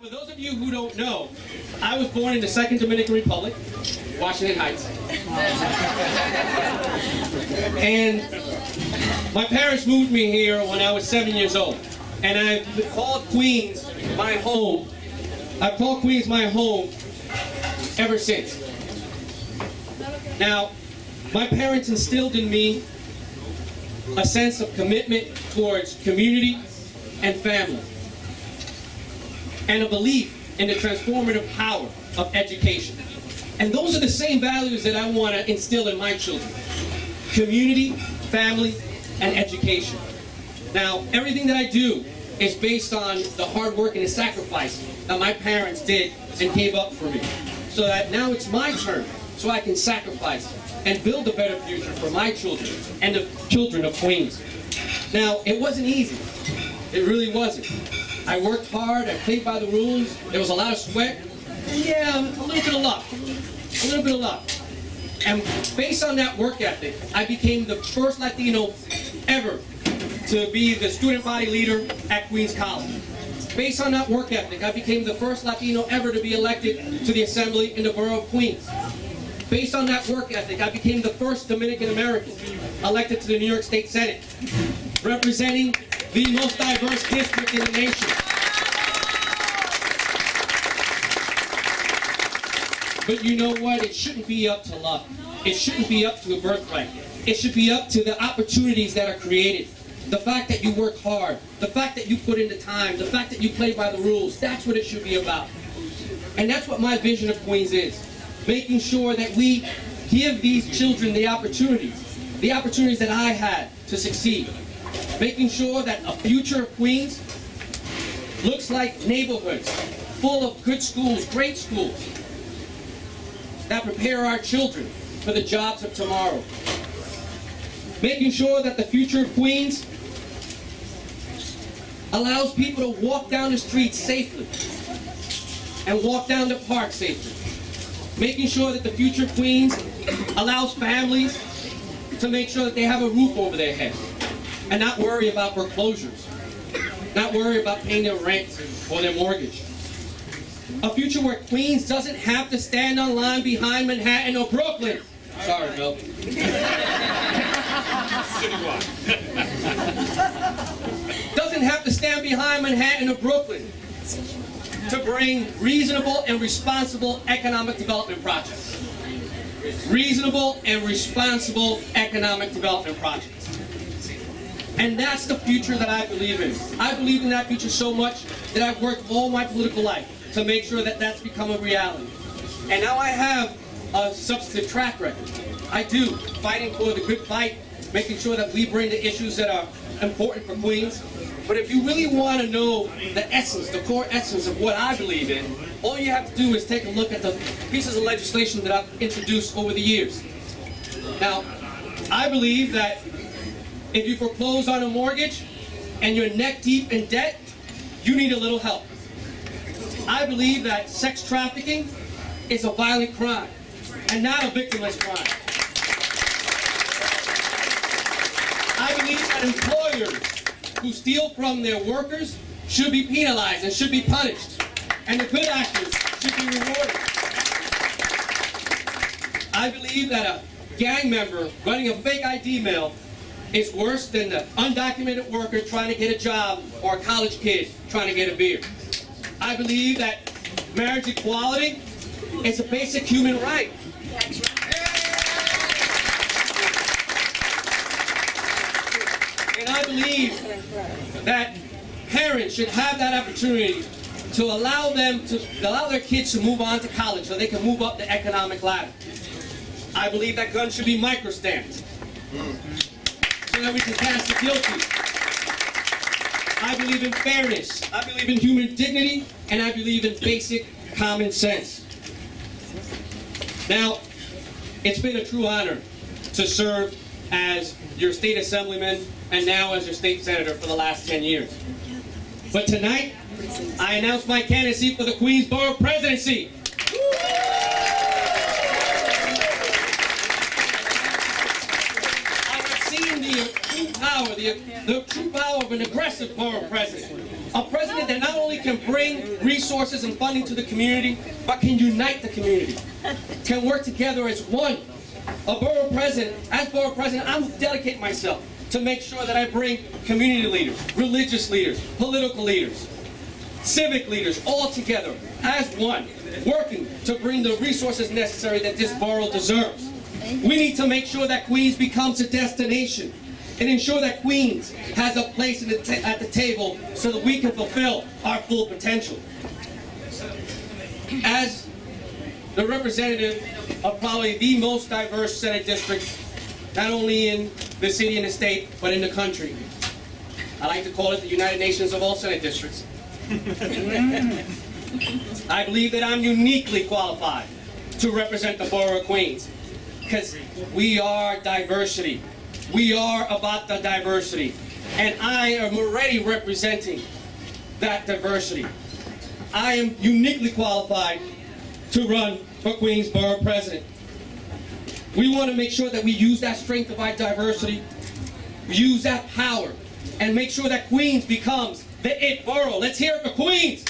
for those of you who don't know, I was born in the Second Dominican Republic, Washington Heights. And my parents moved me here when I was 7 years old. And I've called Queens my home. I've called Queens my home ever since. Now, my parents instilled in me a sense of commitment towards community and family, and a belief in the transformative power of education. And those are the same values that I want to instill in my children: community, family, and education. Now, everything that I do is based on the hard work and the sacrifice that my parents did and gave up for me, so that now it's my turn, so I can sacrifice and build a better future for my children and the children of Queens. Now, it wasn't easy. It really wasn't. I worked hard, I played by the rules, there was a lot of sweat, and yeah, a little bit of luck. A little bit of luck. And based on that work ethic, I became the first Latino ever to be the student body leader at Queens College. Based on that work ethic, I became the first Latino ever to be elected to the Assembly in the Borough of Queens. Based on that work ethic, I became the first Dominican American elected to the New York State Senate, representing the most diverse district in the nation. But you know what? It shouldn't be up to luck. It shouldn't be up to a birthright. It should be up to the opportunities that are created. The fact that you work hard, the fact that you put in the time, the fact that you play by the rules, that's what it should be about. And that's what my vision of Queens is. Making sure that we give these children the opportunities that I had to succeed. Making sure that a future of Queens looks like neighborhoods full of good schools, great schools, that prepare our children for the jobs of tomorrow. Making sure that the future of Queens allows people to walk down the streets safely and walk down the park safely. Making sure that the future of Queens allows families to make sure that they have a roof over their head and not worry about foreclosures, not worry about paying their rent or their mortgage. A future where Queens doesn't have to stand on line behind Manhattan or Brooklyn. Sorry, Bill. Doesn't have to stand behind Manhattan or Brooklyn to bring reasonable and responsible economic development projects. Reasonable and responsible economic development projects. And that's the future that I believe in. I believe in that future so much that I've worked all my political life to make sure that that's become a reality. And now I have a substantive track record. I do, fighting for the good fight, making sure that we bring the issues that are important for Queens. But if you really want to know the essence, the core essence of what I believe in, all you have to do is take a look at the pieces of legislation that I've introduced over the years. Now, I believe that if you foreclose on a mortgage and you're neck deep in debt, you need a little help. I believe that sex trafficking is a violent crime and not a victimless crime. I believe that employers who steal from their workers should be penalized and should be punished, and the good actors should be rewarded. I believe that a gang member running a fake ID mail is worse than the undocumented worker trying to get a job or a college kid trying to get a beer. I believe that marriage equality is a basic human right. And I believe that parents should have that opportunity to allow their kids to move on to college so they can move up the economic ladder. I believe that guns should be microstamped so that we can catch the guilty. I believe in fairness, I believe in human dignity, and I believe in basic common sense. Now, it's been a true honor to serve as your state assemblyman and now as your state senator for the last 10 years. But tonight, I announce my candidacy for the Queens Borough Presidency. I have seen the true power of an aggressive borough president, A president that not only can bring resources and funding to the community, but can unite the community, can work together as one. A borough president, as borough president, I'm dedicating myself to make sure that I bring community leaders, religious leaders, political leaders, civic leaders, all together as one, working to bring the resources necessary that this borough deserves. We need to make sure that Queens becomes a destination and ensure that Queens has a place at the table so that we can fulfill our full potential. As the representative of probably the most diverse Senate district, not only in the city and the state, but in the country, I like to call it the United Nations of all Senate districts. I believe that I'm uniquely qualified to represent the borough of Queens, because we are diversity. We are about the diversity, and I am already representing that diversity. I am uniquely qualified to run for Queens Borough President. We want to make sure that we use that strength of our diversity, use that power, and make sure that Queens becomes the it borough. Let's hear it for Queens.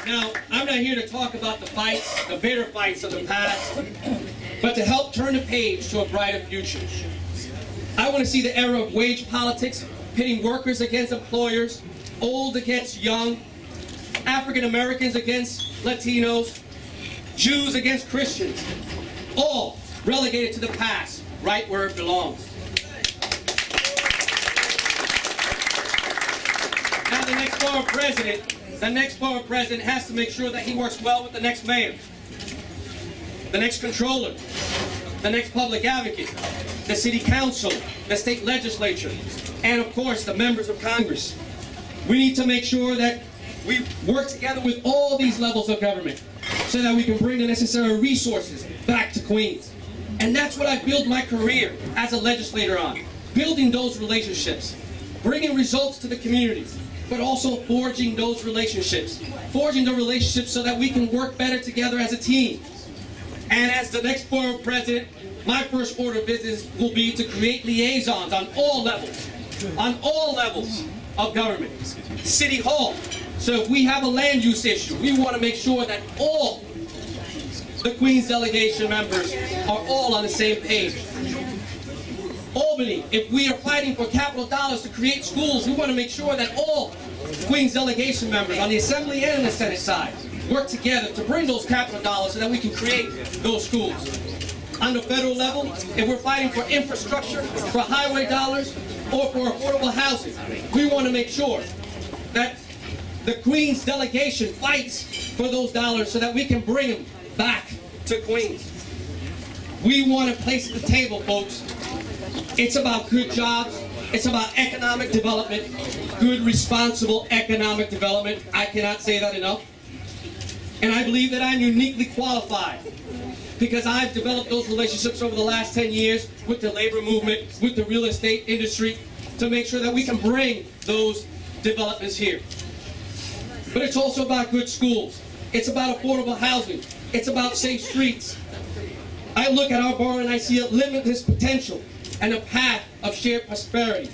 Now, I'm not here to talk about the fights, the bitter fights of the past, but to help turn the page to a brighter future. I want to see the era of wage politics, pitting workers against employers, old against young, African Americans against Latinos, Jews against Christians, all relegated to the past, right where it belongs. Now, the next borough president has to make sure that he works well with the next mayor, the next controller, the next public advocate, the city council, the state legislature, and of course the members of Congress. We need to make sure that we work together with all these levels of government so that we can bring the necessary resources back to Queens. And that's what I built my career as a legislator on, building those relationships, bringing results to the communities, but also forging those relationships. Forging the relationships so that we can work better together as a team. And as the next borough president, my first order of business will be to create liaisons on all levels of government. City Hall. So if we have a land use issue, we want to make sure that all the Queens delegation members are all on the same page. Albany, if we are fighting for capital dollars to create schools, we want to make sure that all Queens delegation members on the Assembly and the Senate side work together to bring those capital dollars so that we can create those schools. On the federal level, if we're fighting for infrastructure, for highway dollars, or for affordable housing, we want to make sure that the Queens delegation fights for those dollars so that we can bring them back to Queens. We want a place at the table, folks. It's about good jobs. It's about economic development, good, responsible economic development. I cannot say that enough. And I believe that I'm uniquely qualified because I've developed those relationships over the last 10 years with the labor movement, with the real estate industry, to make sure that we can bring those developments here. But it's also about good schools. It's about affordable housing. It's about safe streets. I look at our borough and I see a limitless potential and a path of shared prosperity.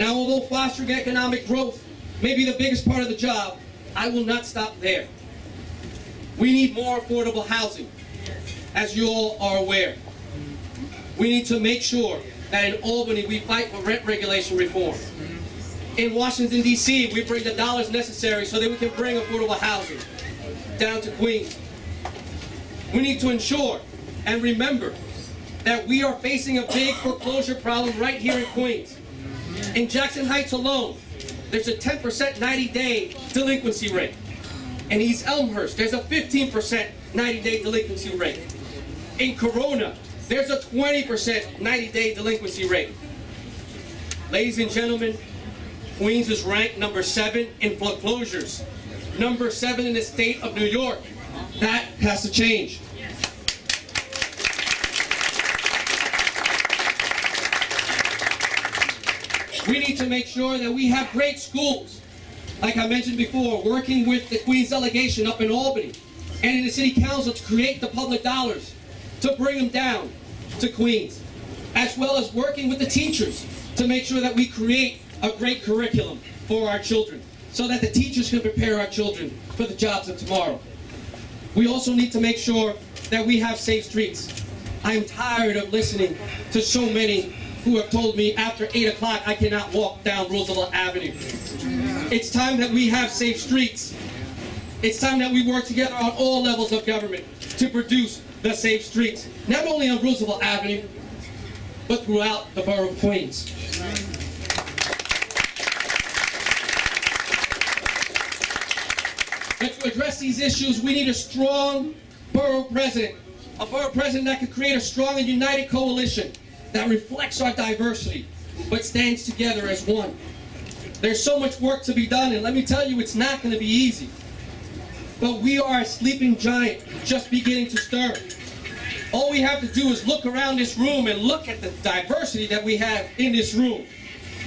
Now, although fostering economic growth may be the biggest part of the job, I will not stop there. We need more affordable housing, as you all are aware. We need to make sure that in Albany we fight for rent regulation reform. In Washington, D.C., we bring the dollars necessary so that we can bring affordable housing down to Queens. We need to ensure and remember that we are facing a big foreclosure problem right here in Queens. In Jackson Heights alone, there's a 10% 90-day delinquency rate. In East Elmhurst, there's a 15% 90-day delinquency rate. In Corona, there's a 20% 90-day delinquency rate. Ladies and gentlemen, Queens is ranked number 7 in foreclosures, number 7 in the state of New York. That has to change. We need to make sure that we have great schools. Like I mentioned before, working with the Queens delegation up in Albany and in the City Council to create the public dollars to bring them down to Queens, as well as working with the teachers to make sure that we create a great curriculum for our children, so that the teachers can prepare our children for the jobs of tomorrow. We also need to make sure that we have safe streets. I'm tired of listening to so many who have told me after 8 o'clock I cannot walk down Roosevelt Avenue. It's time that we have safe streets. It's time that we work together on all levels of government to produce the safe streets, not only on Roosevelt Avenue, but throughout the borough of Queens. But to address these issues, we need a strong borough president that could create a strong and united coalition that reflects our diversity, but stands together as one. There's so much work to be done, and let me tell you, it's not going to be easy. But we are a sleeping giant just beginning to stir. All we have to do is look around this room and look at the diversity that we have in this room.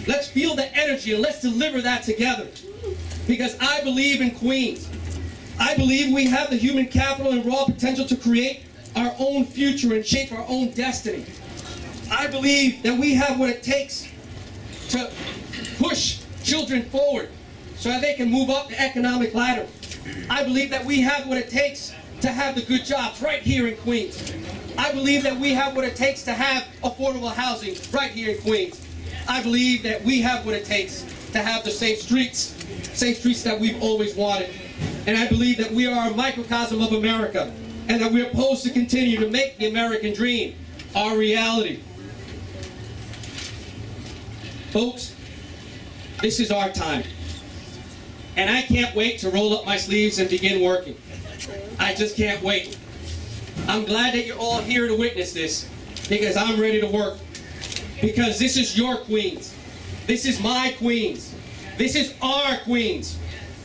Let's feel the energy and let's deliver that together. Because I believe in Queens. I believe we have the human capital and raw potential to create our own future and shape our own destiny. I believe that we have what it takes to push children forward so that they can move up the economic ladder. I believe that we have what it takes to have the good jobs right here in Queens. I believe that we have what it takes to have affordable housing right here in Queens. I believe that we have what it takes to have the safe streets that we've always wanted. And I believe that we are a microcosm of America, and that we're supposed to continue to make the American dream our reality. Folks, this is our time. And I can't wait to roll up my sleeves and begin working. I just can't wait. I'm glad that you're all here to witness this, because I'm ready to work. Because this is your Queens. This is my Queens. This is our Queens.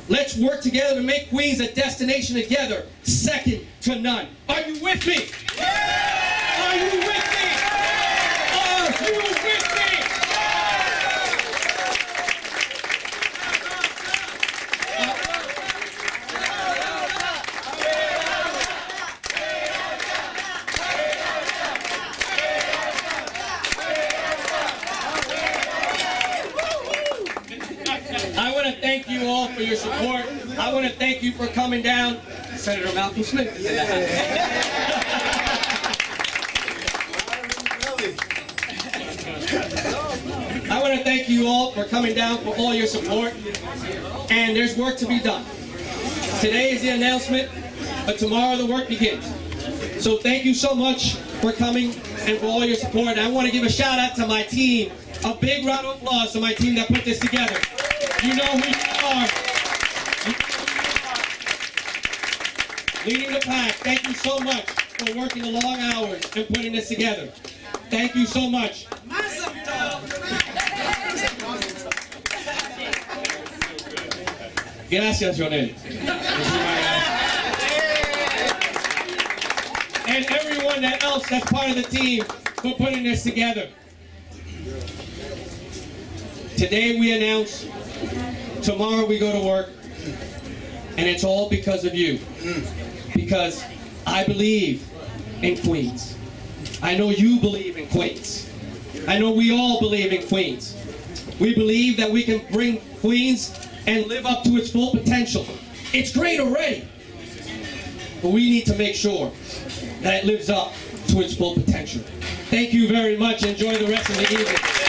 Let's work together to make Queens a destination together, second to none. Are you with me? Yeah! Are you with me? Are you with me? I want to thank you all for your support. I want to thank you for coming down. Senator Malcolm Smith is in the house. I want to thank you all for coming down, for all your support. And there's work to be done. Today is the announcement, but tomorrow the work begins. So thank you so much for coming and for all your support. And I want to give a shout out to my team. A big round of applause to my team that put this together. You know who you are. Leading the pack, thank you so much for working the long hours and putting this together. Thank you so much. Gracias, Jonel. And everyone else that's part of the team for putting this together. Today we announce, tomorrow we go to work, and it's all because of you. Because I believe in Queens. I know you believe in Queens. I know we all believe in Queens. We believe that we can bring Queens and live up to its full potential. It's great already, but we need to make sure that it lives up to its full potential. Thank you very much. Enjoy the rest of the evening.